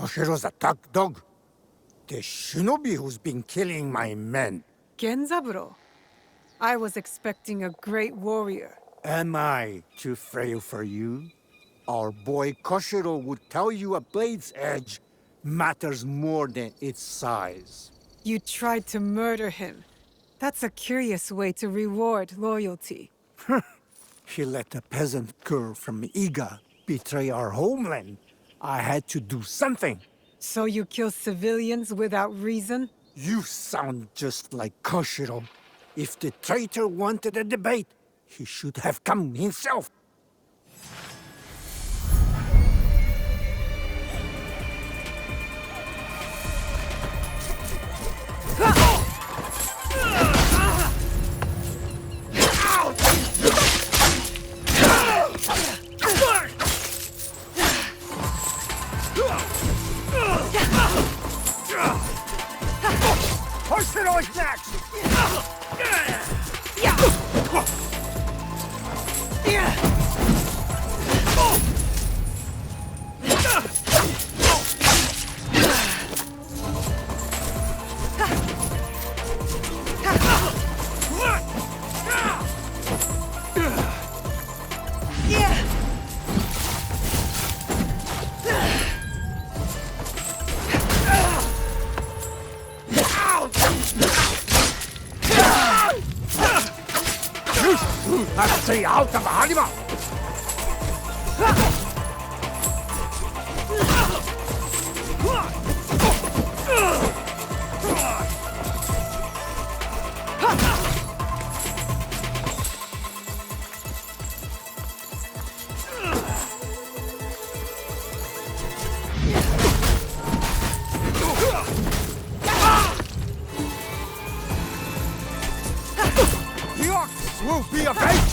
Koshiro's a top dog. The shinobi who's been killing my men. Genzaburo. I was expecting a great warrior. Am I too frail for you? Our boy Koshiro would tell you a blade's edge matters more than its size. You tried to murder him. That's a curious way to reward loyalty. He let a peasant girl from Iga betray our homeland. I had to do something. So you kill civilians without reason? You sound just like Koshiro. If the traitor wanted a debate, he should have come himself. Koshiro is next! Stay out of Harima! The ox will be avenged!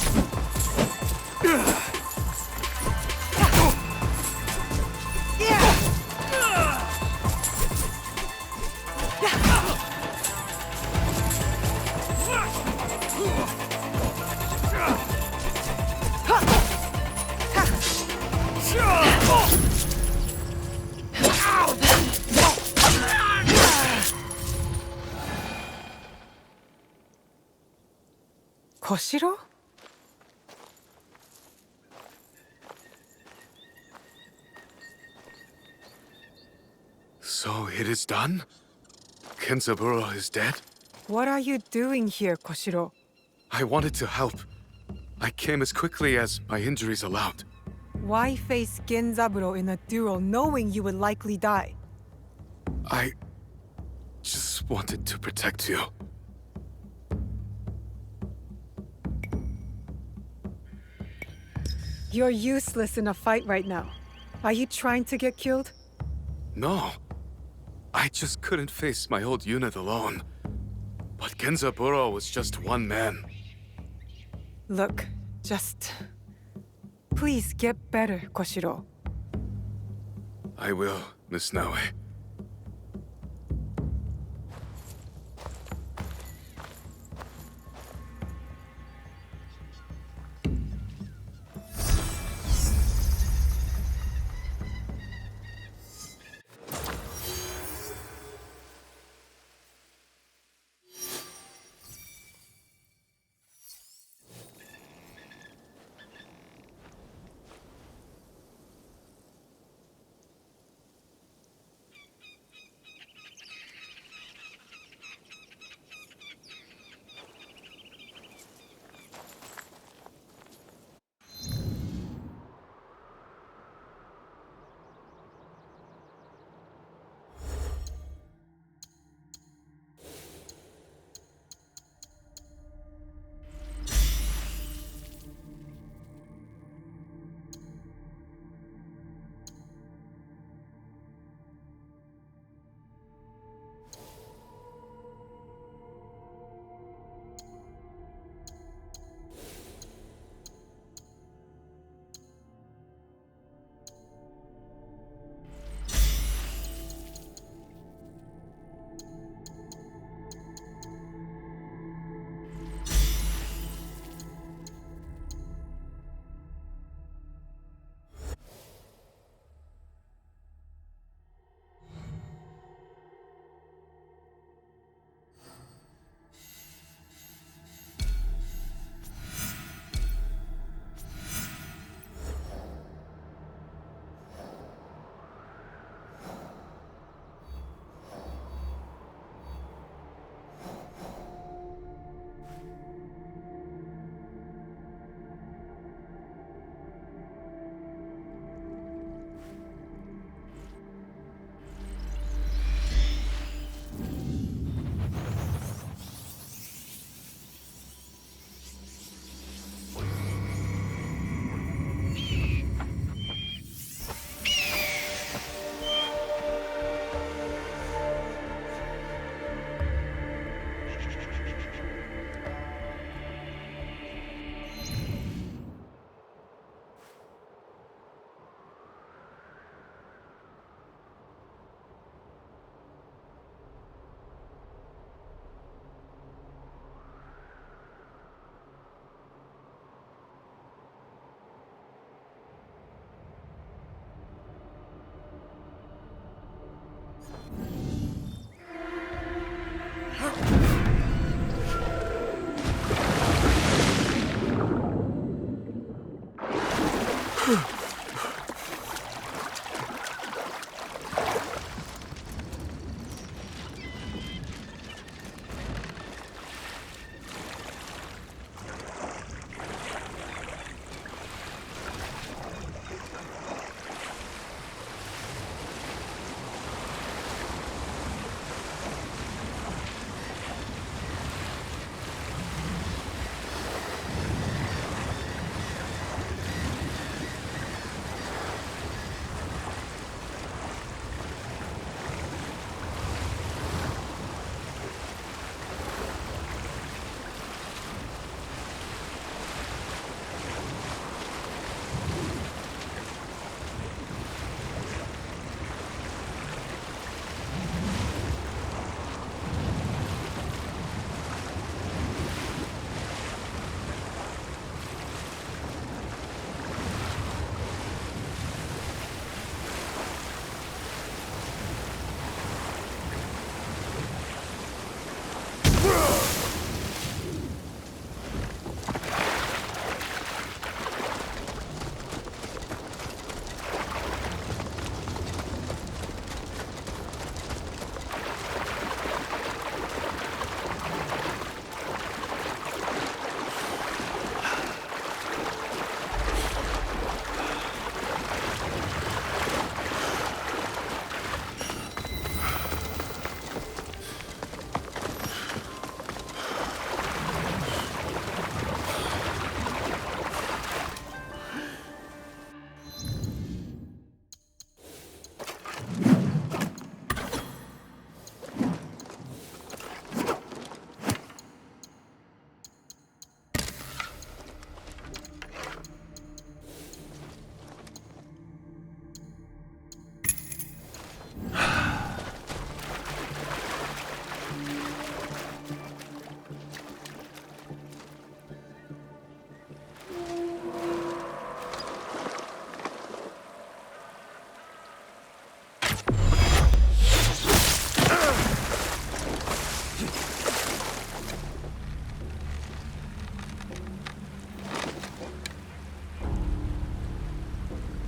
Koshiro? So it is done? Kenzaburo is dead? What are you doing here, Koshiro? I wanted to help. I came as quickly as my injuries allowed. Why face Genzaburo in a duel knowing you would likely die? I just wanted to protect you. You're useless in a fight right now. Are you trying to get killed? No. I just couldn't face my old unit alone. But Kenzaburo was just one man. Look, just... please get better, Koshiro. I will, Miss Naue.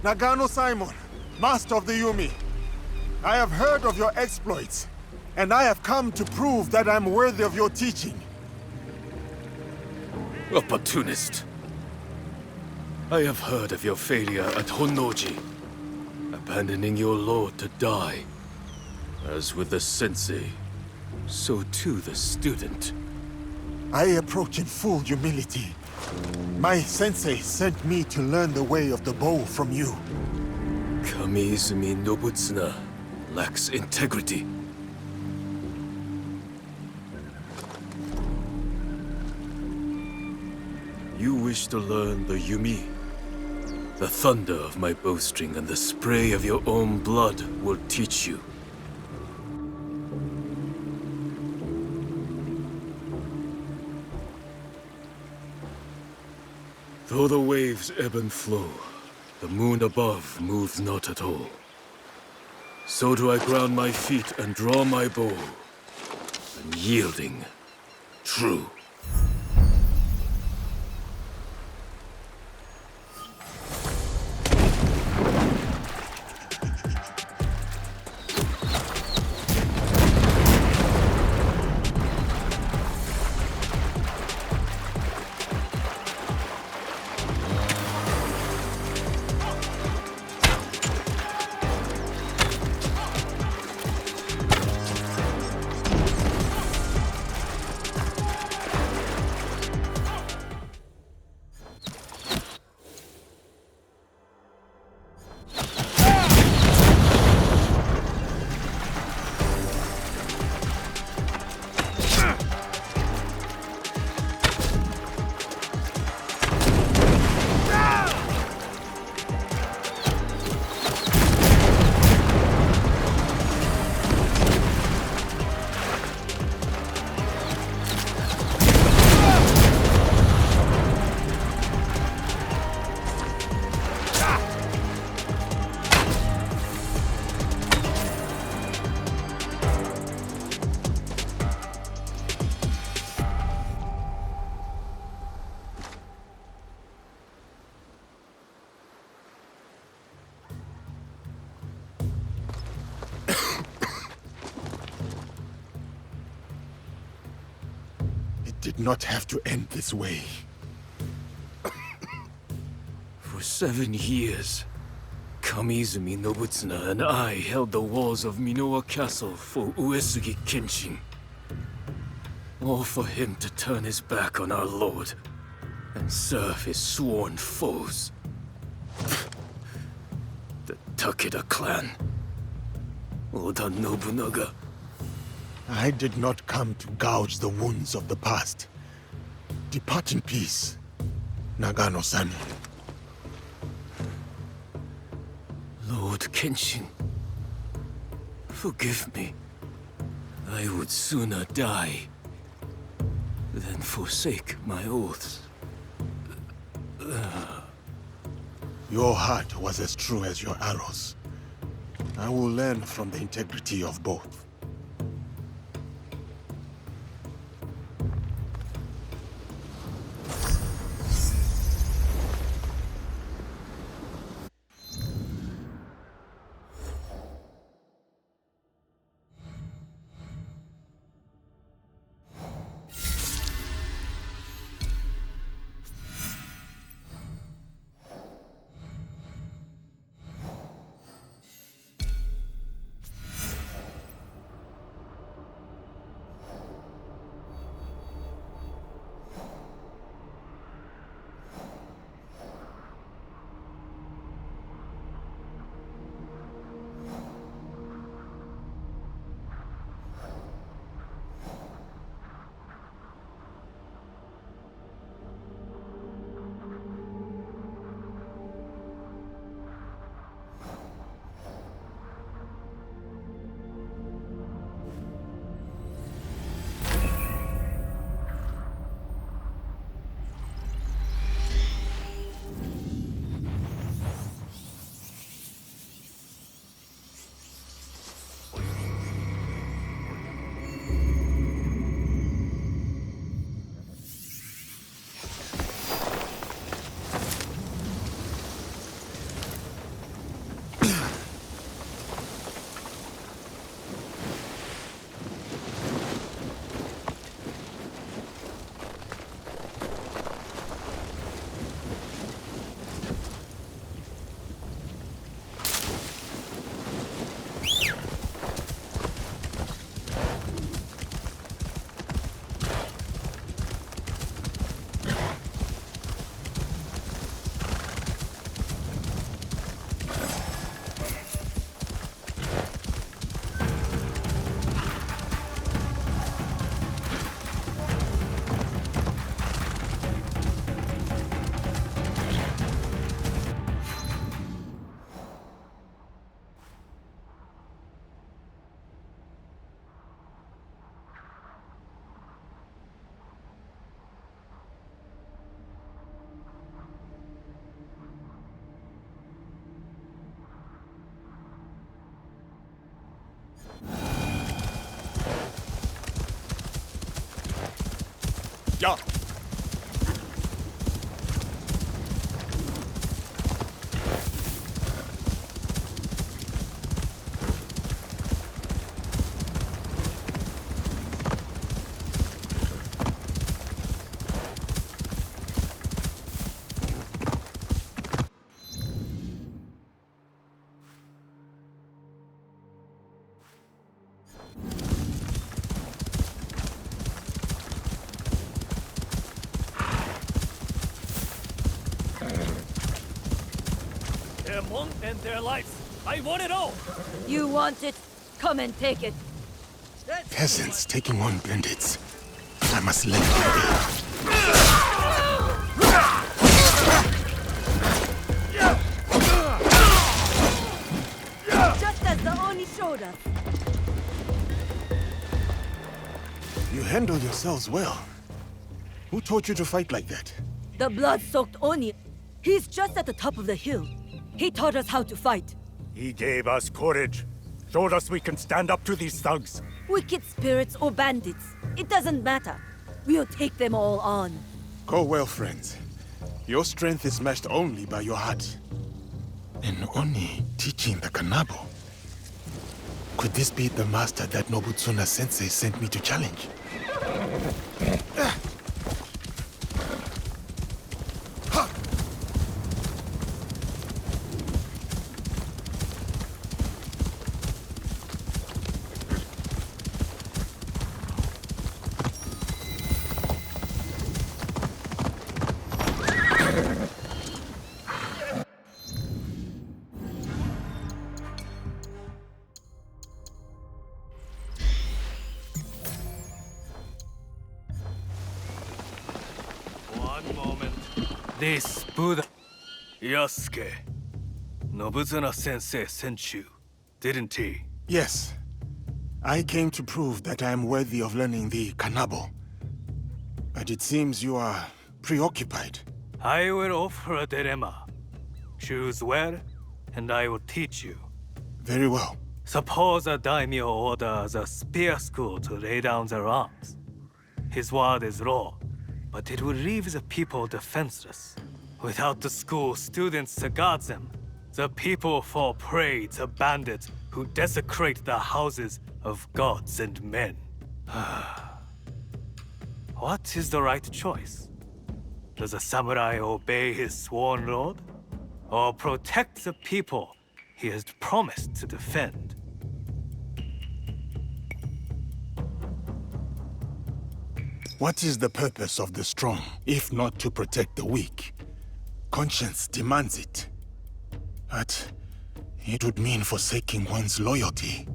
Nagano Simon, Master of the Yumi. I have heard of your exploits, and I have come to prove that I'm worthy of your teaching. Opportunist. I have heard of your failure at Honnoji, abandoning your lord to die. As with the sensei, so too the student. I approach in full humility. My sensei sent me to learn the way of the bow from you. Kamiizumi Nobutsuna lacks integrity. You wish to learn the Yumi? The thunder of my bowstring and the spray of your own blood will teach you. Though the waves ebb and flow, the moon above moves not at all. So do I ground my feet and draw my bow, unyielding, true. did not have to end this way. For 7 years, Kamizumi Nobutsuna and I held the walls of Minoa Castle for Uesugi Kenshin. All for him to turn his back on our lord and serve his sworn foes. The Takeda clan. Oda Nobunaga. I did not come to gouge the wounds of the past. Depart in peace, Nagano-san. Lord Kenshin, forgive me. I would sooner die than forsake my oaths. Your heart was as true as your arrows. I will learn from the integrity of both. Ja. Their monk and their lives. I want it all! You want it? Come and take it. Peasants taking on bandits. I must let them Just as the Oni showed us. You handle yourselves well. Who taught you to fight like that? The blood-soaked Oni. He's just at the top of the hill. He taught us how to fight. He gave us courage. Showed us we can stand up to these thugs. Wicked spirits or bandits. It doesn't matter. We'll take them all on. Go well, friends. Your strength is matched only by your heart. An Oni teaching the Kanabo. Could this be the master that Nobutsuna Sensei sent me to challenge? This Buddha... Yasuke. Nobuzuna-sensei sent you, didn't he? Yes. I came to prove that I am worthy of learning the Kanabo. But it seems you are preoccupied. I will offer a dilemma. Choose where, and I will teach you. Very well. Suppose a daimyo orders a spear school to lay down their arms. His word is law, but it would leave the people defenseless. Without the school students to guard them, the people fall prey to bandits who desecrate the houses of gods and men. What is the right choice? Does a samurai obey his sworn lord? Or protect the people he has promised to defend? What is the purpose of the strong, if not to protect the weak? Conscience demands it. But it would mean forsaking one's loyalty,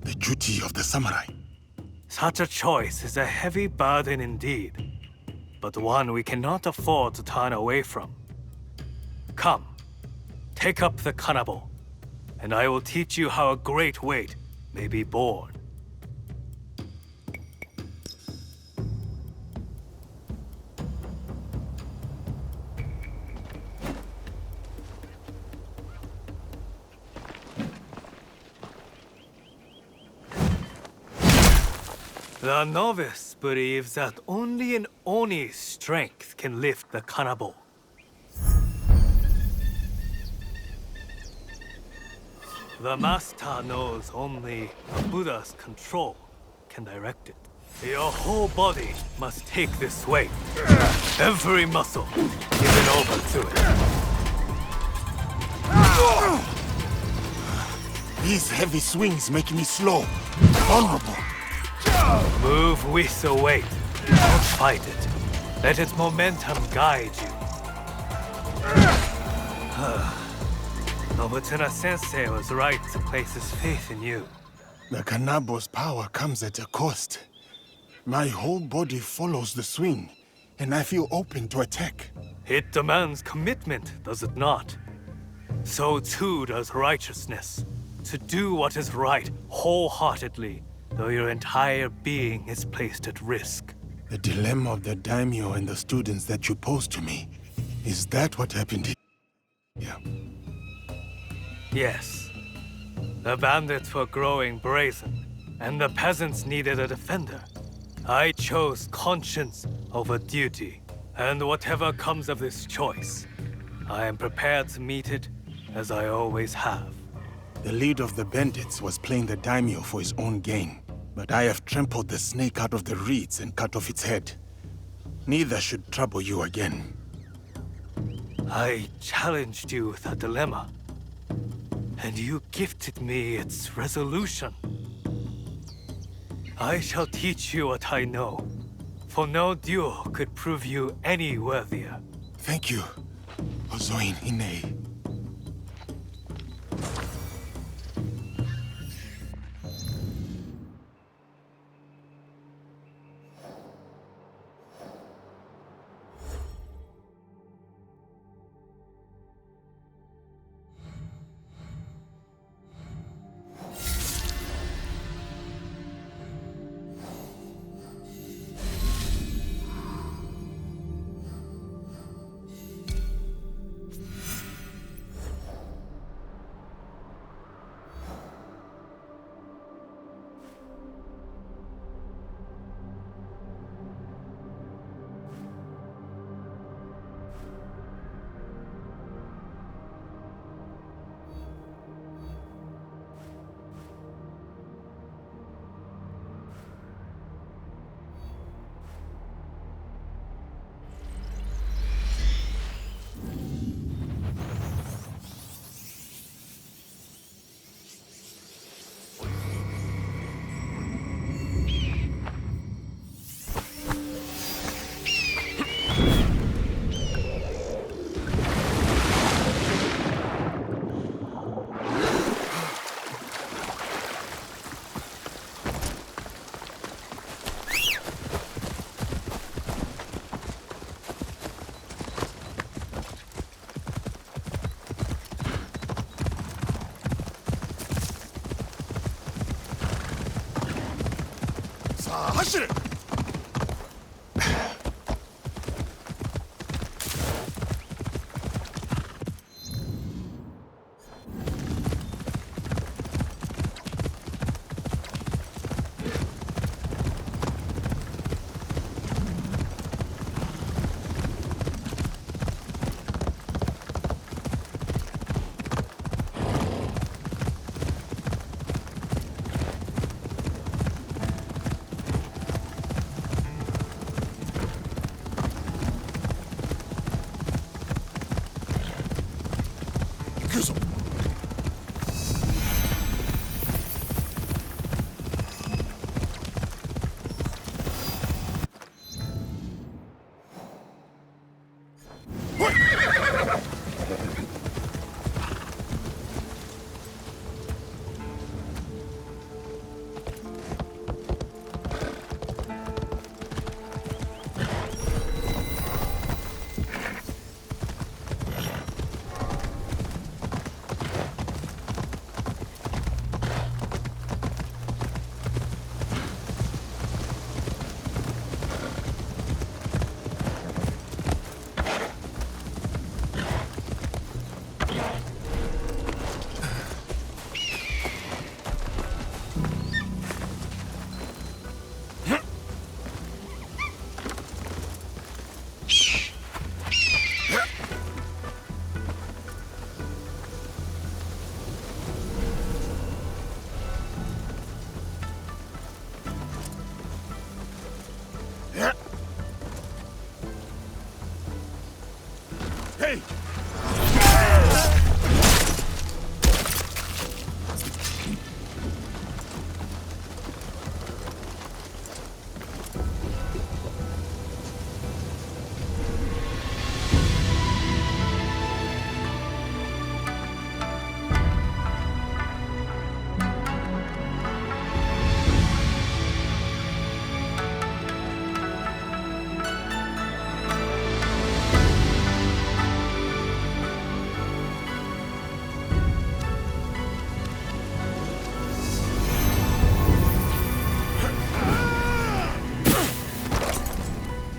the duty of the samurai. Such a choice is a heavy burden indeed, but one we cannot afford to turn away from. Come, take up the kanabo, and I will teach you how a great weight may be borne. The novice believes that only an Oni's strength can lift the kanabo. The master knows only a Buddha's control can direct it. Your whole body must take this weight. Every muscle given over to it. These heavy swings make me slow, vulnerable. Move with the weight. Don't fight it. Let its momentum guide you. Nobutsuna-sensei was right to place his faith in you. The Kanabo's power comes at a cost. My whole body follows the swing, and I feel open to attack. It demands commitment, does it not? So too does righteousness. To do what is right wholeheartedly, though your entire being is placed at risk. The dilemma of the daimyo and the students that you posed to me, is that what happened here? Yeah. Yes. The bandits were growing brazen, and the peasants needed a defender. I chose conscience over duty, and whatever comes of this choice, I am prepared to meet it as I always have. The leader of the bandits was playing the daimyo for his own gain, but I have trampled the snake out of the reeds and cut off its head. Neither should trouble you again. I challenged you with a dilemma, and you gifted me its resolution. I shall teach you what I know, for no duel could prove you any worthier. Thank you, Ozoin Ine. Koshiro! Kuzo! Hey!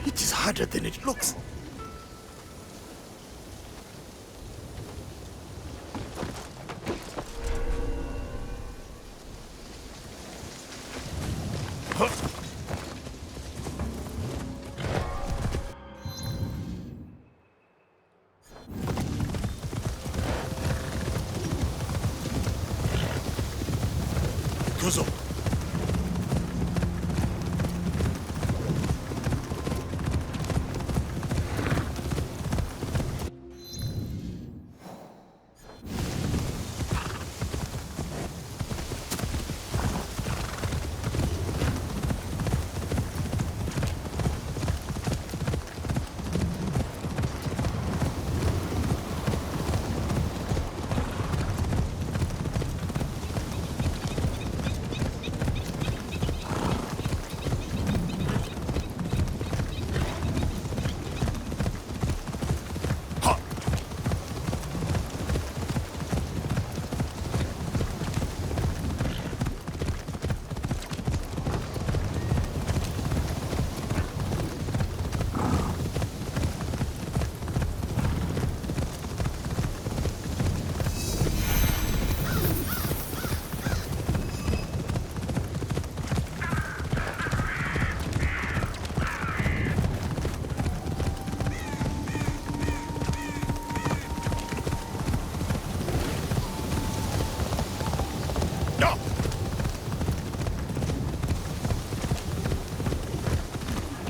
It is harder than it looks. Kuzo!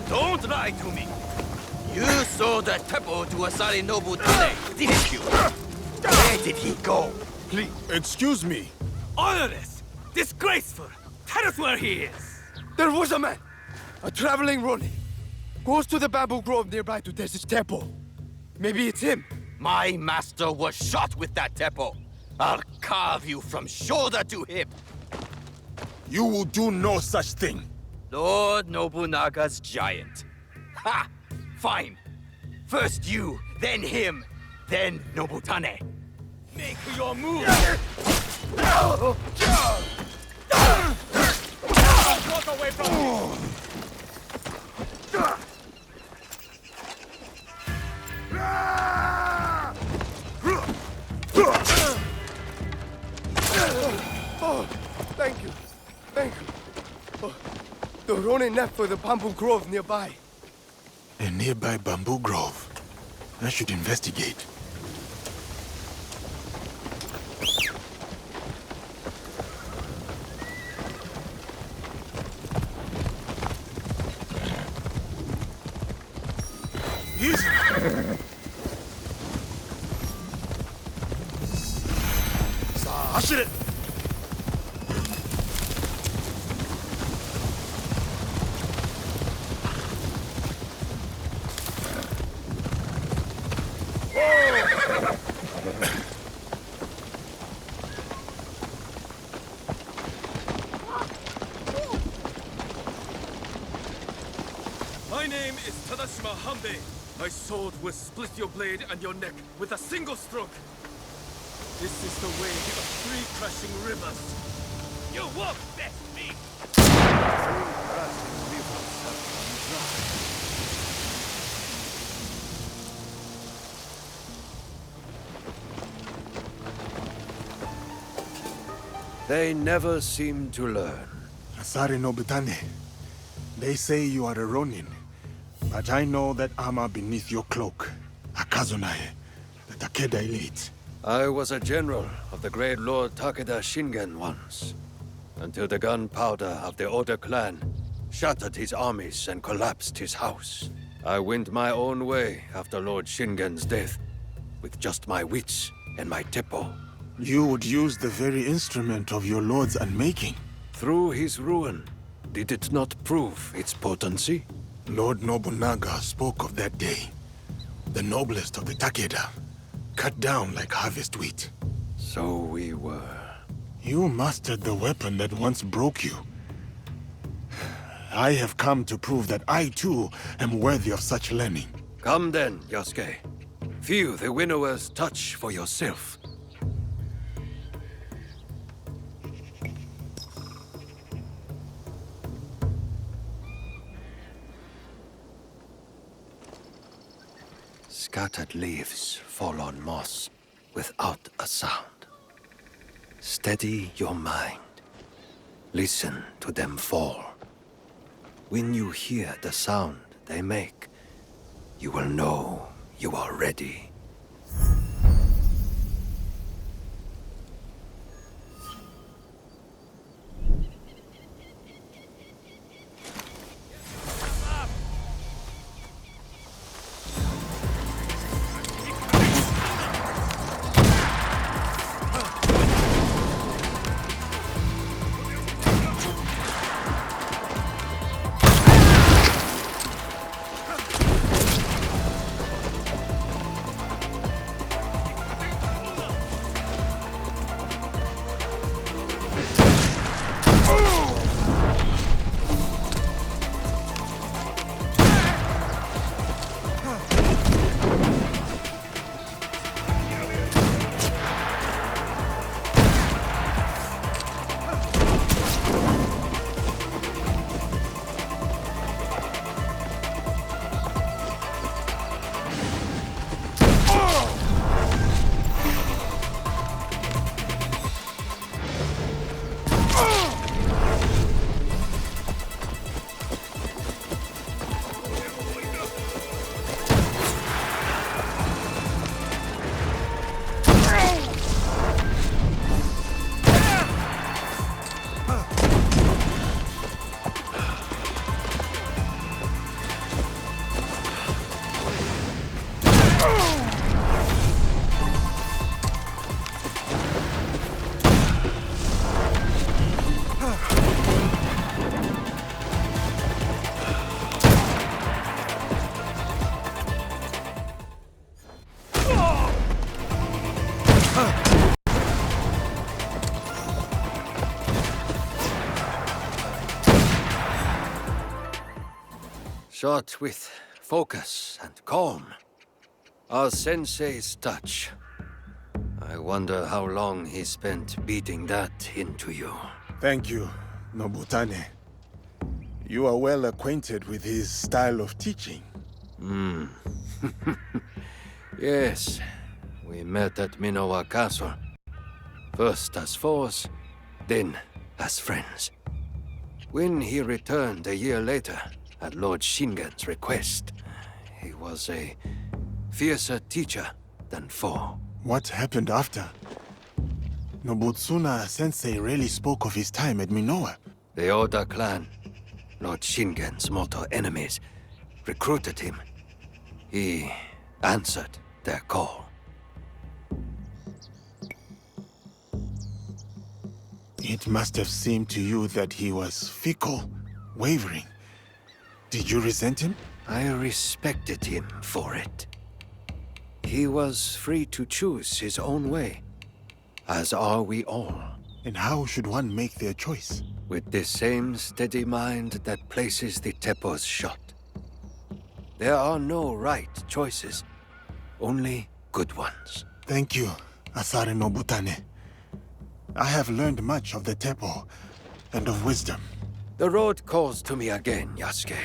Don't lie to me. You sold the temple to Asari Nobutane, didn't you? Where did he go? Please, excuse me. Honorless! Disgraceful! Tell us where he is! There was a man, a traveling Ronin. Goes to the bamboo grove nearby to test his temple. Maybe it's him. My master was shot with that temple. I'll carve you from shoulder to hip. You will do no such thing. Lord Nobunaga's giant. Ha! Fine. First you, then him, then Nobutane. Make your move! away from me! Oh, thank you. Thank you. Oh, the Ronin left for the bamboo grove nearby. A nearby bamboo grove. I should investigate. Ashire! My name is Tadashima Hanbei. My sword will split your blade and your neck with a single stroke. This is the way of 3 crashing rivers. You won't best me! 3 crashing rivers have run dry. They never seem to learn. Asari Nobutane, they say you are a Ronin, but I know that armor beneath your cloak. Akazunae, the Takeda elite. I was a general of the great Lord Takeda Shingen once, until the gunpowder of the Oda clan shattered his armies and collapsed his house. I went my own way after Lord Shingen's death, with just my wits and my teppo. You would use the very instrument of your lord's unmaking. Through his ruin, did it not prove its potency? Lord Nobunaga spoke of that day. The noblest of the Takeda, cut down like harvest wheat. So we were. You mastered the weapon that once broke you. I have come to prove that I too am worthy of such learning. Come then, Yasuke. Feel the winnower's touch for yourself. Scattered leaves fall on moss without a sound. Steady your mind. Listen to them fall. When you hear the sound they make, you will know you are ready. Shot with focus and calm. Our sensei's touch. I wonder how long he spent beating that into you. Thank you, Nobutane. You are well acquainted with his style of teaching. Yes, we met at Minowa Castle. First as foes, then as friends. When he returned a year later, at Lord Shingen's request, he was a fiercer teacher than foe. What happened after? Nobutsuna Sensei rarely spoke of his time at Minowa. The Oda clan, Lord Shingen's mortal enemies, recruited him. He answered their call. It must have seemed to you that he was fickle, wavering. Did you resent him? I respected him for it. He was free to choose his own way, as are we all. And how should one make their choice? With the same steady mind that places the Teppo's shot. There are no right choices, only good ones. Thank you, Asare Nobutane. I have learned much of the Teppo and of wisdom. The road calls to me again, Yasuke.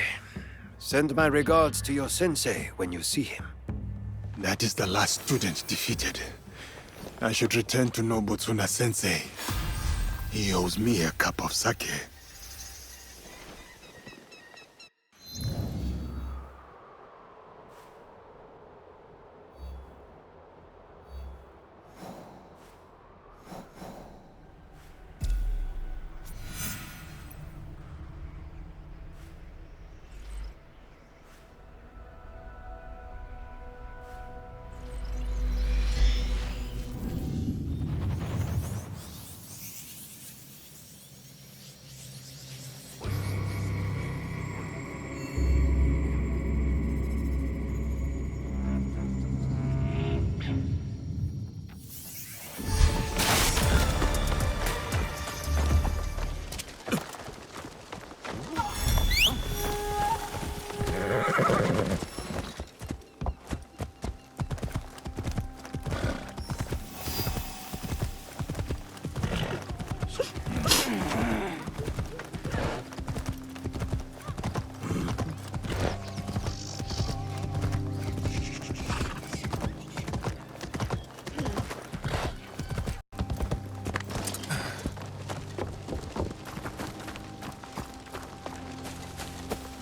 Send my regards to your sensei when you see him. That is the last student defeated. I should return to Nobutsuna Sensei. He owes me a cup of sake.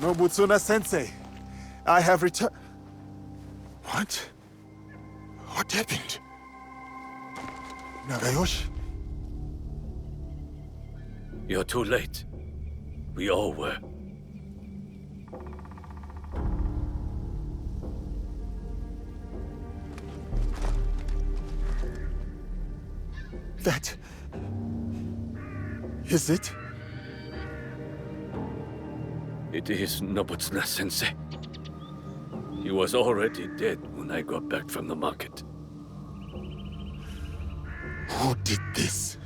Nobutsuna Sensei, I have returned. What? What happened? Nagayoshi? You're too late. We all were. That... is it? It is Nobutsuna Sensei. He was already dead when I got back from the market. Who did this?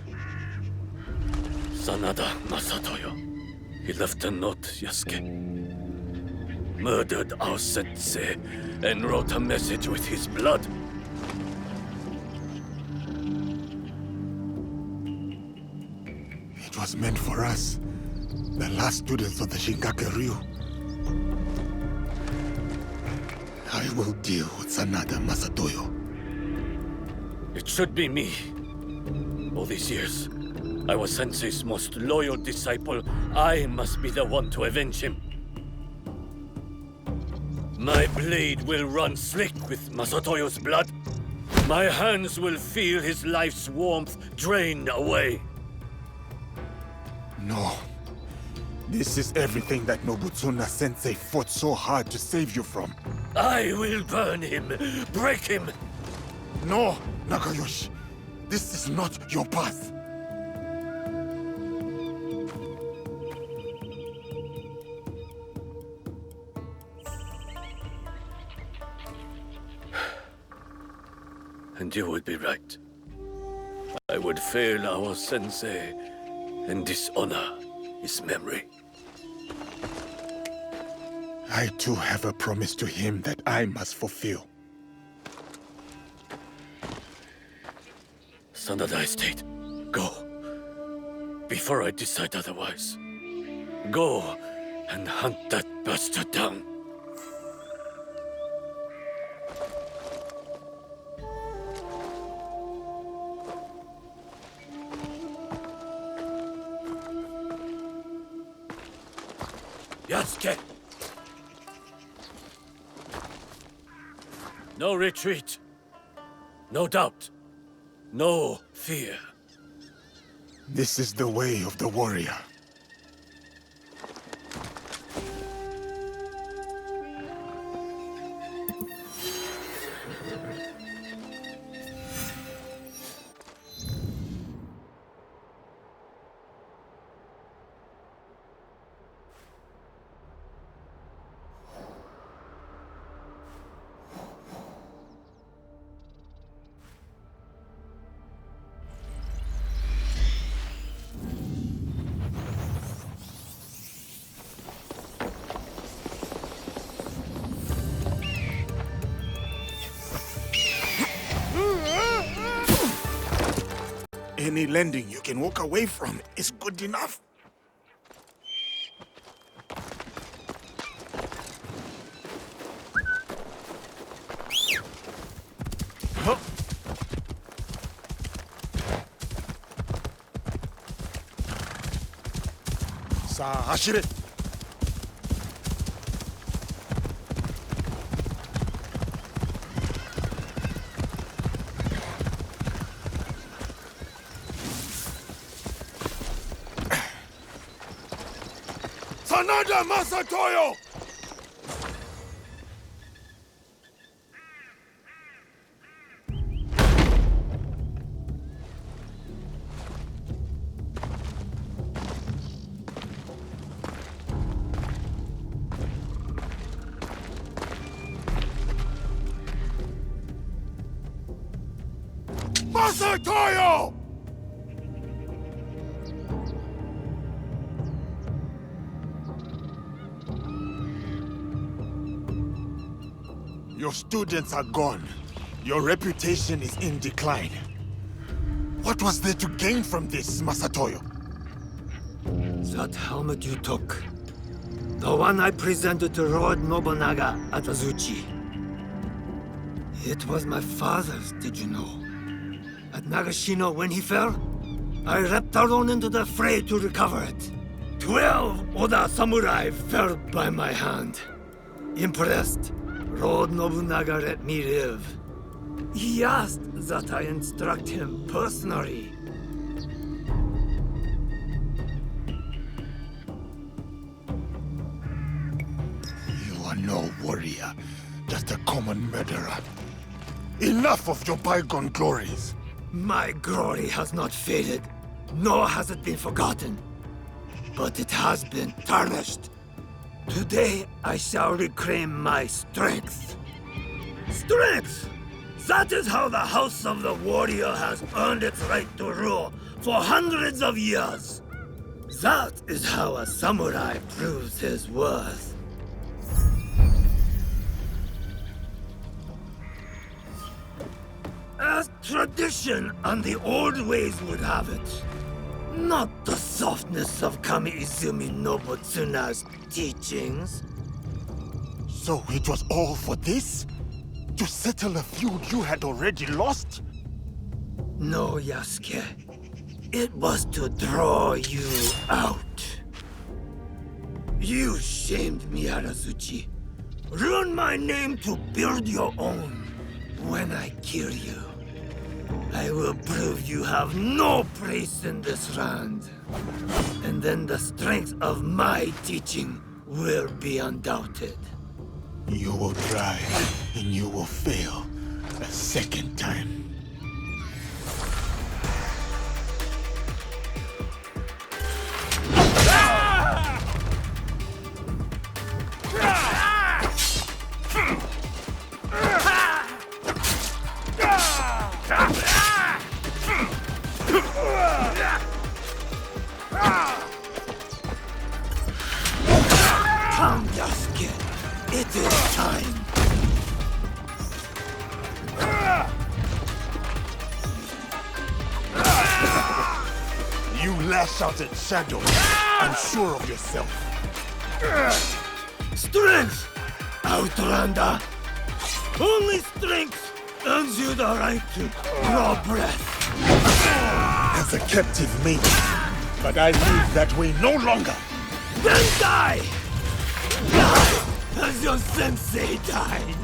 Sanada Masatoyo. He left a note, Yasuke. Murdered our sensei and wrote a message with his blood. It was meant for us, the last students of the Shinkake Ryu. I will deal with Sanada Masatoyo. It should be me. All these years, I was Sensei's most loyal disciple. I must be the one to avenge him. My blade will run slick with Masatoyo's blood. My hands will feel his life's warmth drained away. No. This is everything that Nobutsuna Sensei fought so hard to save you from. I will burn him, break him. No, Nagayoshi. This is not your path. And you would be right. I would fail our sensei and dishonor his memory. I too have a promise to him that I must fulfill. Sanada Estate, go. Before I decide otherwise. Go and hunt that bastard down. Yasuke! No retreat. No doubt. No fear. This is the way of the warrior. Any lending you can walk away from is good enough. Sa hashire. Sanada Masatoyo! Masatoyo! Your students are gone. Your reputation is in decline. What was there to gain from this, Masatoyo? That helmet you took. The one I presented to Lord Nobunaga at Azuchi. It was my father's, did you know? At Nagashino when he fell, I leapt alone into the fray to recover it. 12 Oda samurai fell by my hand. Impressed, Lord Nobunaga let me live. He asked that I instruct him personally. You are no warrior, just a common murderer. Enough of your bygone glories. My glory has not faded, nor has it been forgotten. But it has been tarnished. Today, I shall reclaim my strength. Strength! That is how the House of the Warrior has earned its right to rule for hundreds of years. That is how a samurai proves his worth. As tradition and the old ways would have it. Not the softness of Kami Izumi Nobutsuna's teachings. So it was all for this? To settle a feud you had already lost? No, Yasuke. It was to draw you out. You shamed me, Arazuchi. Ruined my name to build your own. When I kill you, I will prove you have no place in this land. And then the strength of my teaching will be undoubted. You will try, and you will fail a second time. Come, Yasuke. It is time. You lash out at shadows, unsure of yourself. Strength! Outlander! Only strength earns you the right to draw breath. As a captive maybe, but I live that way no longer. Then die! Die as your sensei died!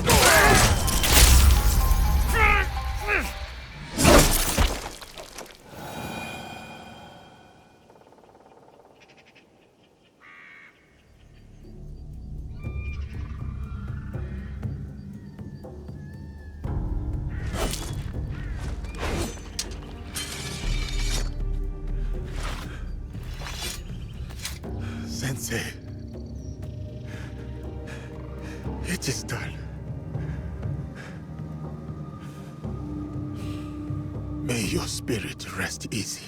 Sensei. It is done. May your spirit rest easy.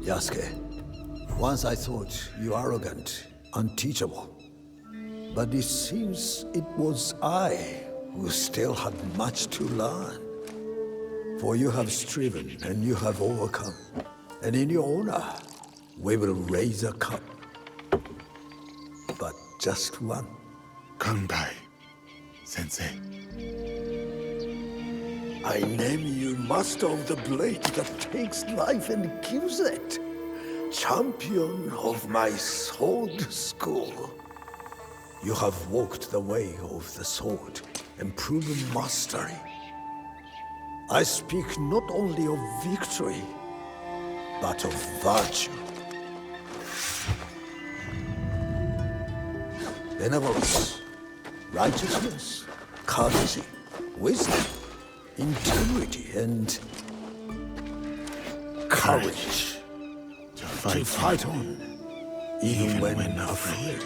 Yasuke, once I thought you arrogant, unteachable. But it seems it was I who still had much to learn. For you have striven and you have overcome. And in your honor, we will raise a cup. But just one. Kanbai, Sensei. I name you Master of the Blade that takes life and gives it. Champion of my sword school. You have walked the way of the sword and proven mastery. I speak not only of victory, but of virtue. Benevolence, righteousness, courtesy, wisdom, integrity, and courage. To fight on, even when afraid.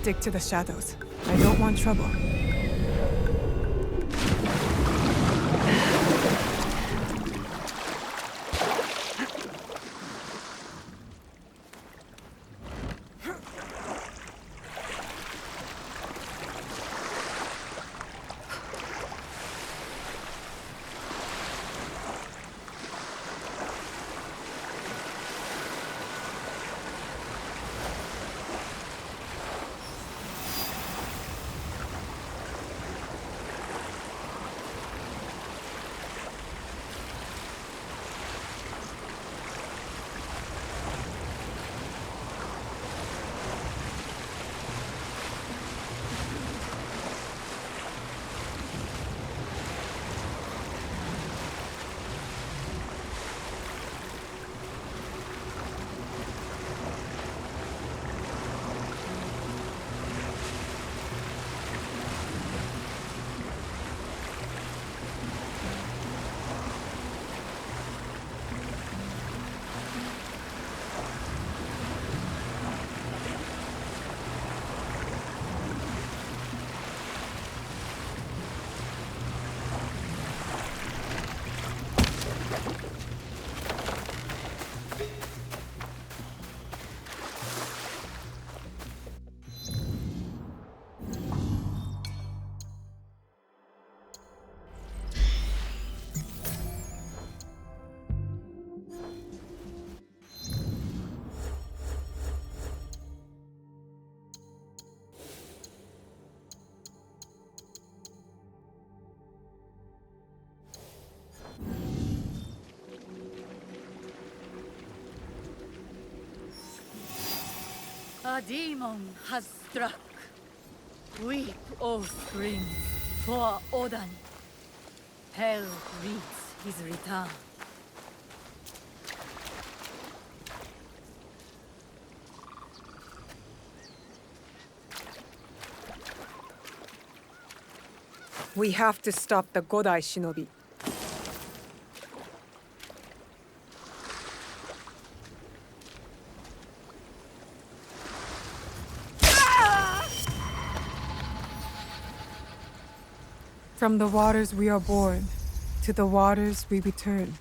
stick to the shadows. I don't want trouble. A demon has struck. Weep, O spring, for Odin. Hell greets his return. We have to stop the Godai shinobi. From the waters we are born, to the waters we return.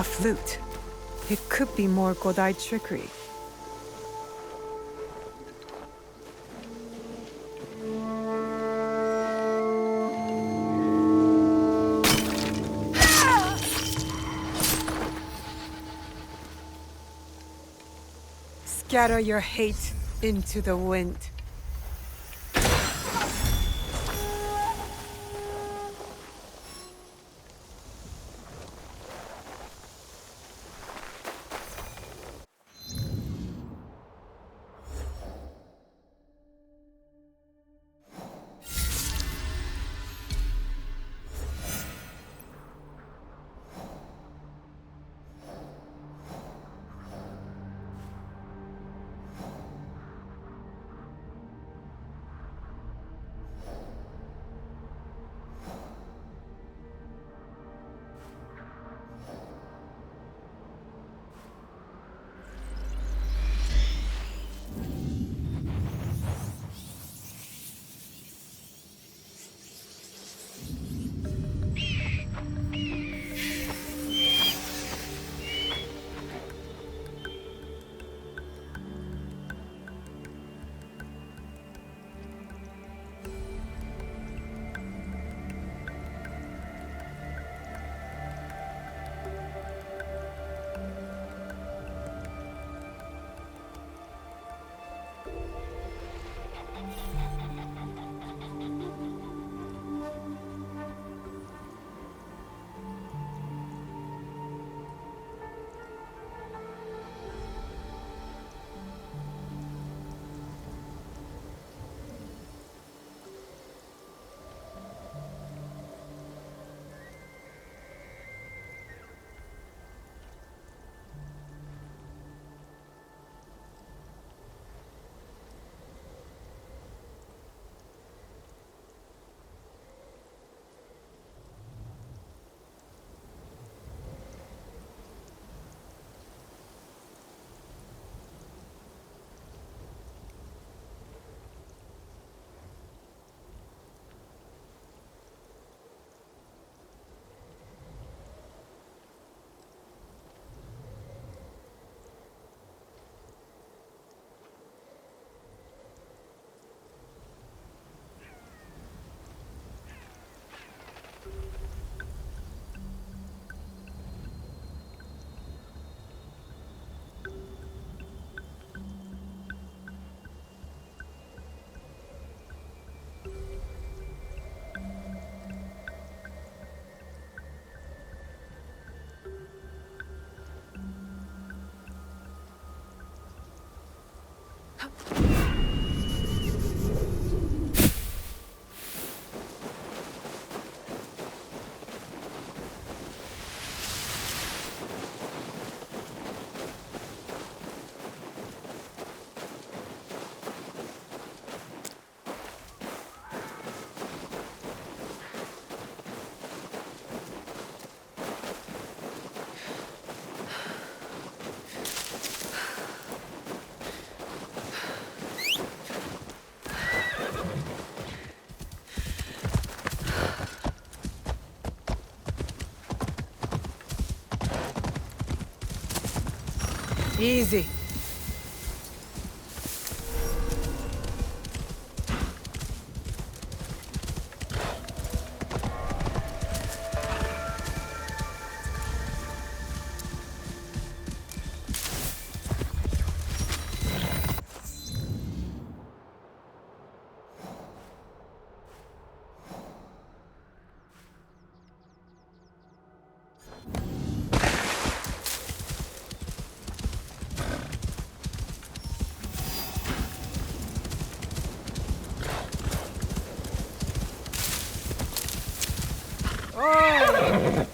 flute. It could be more Godai trickery. Scatter your hate into the wind. Easy. Oh!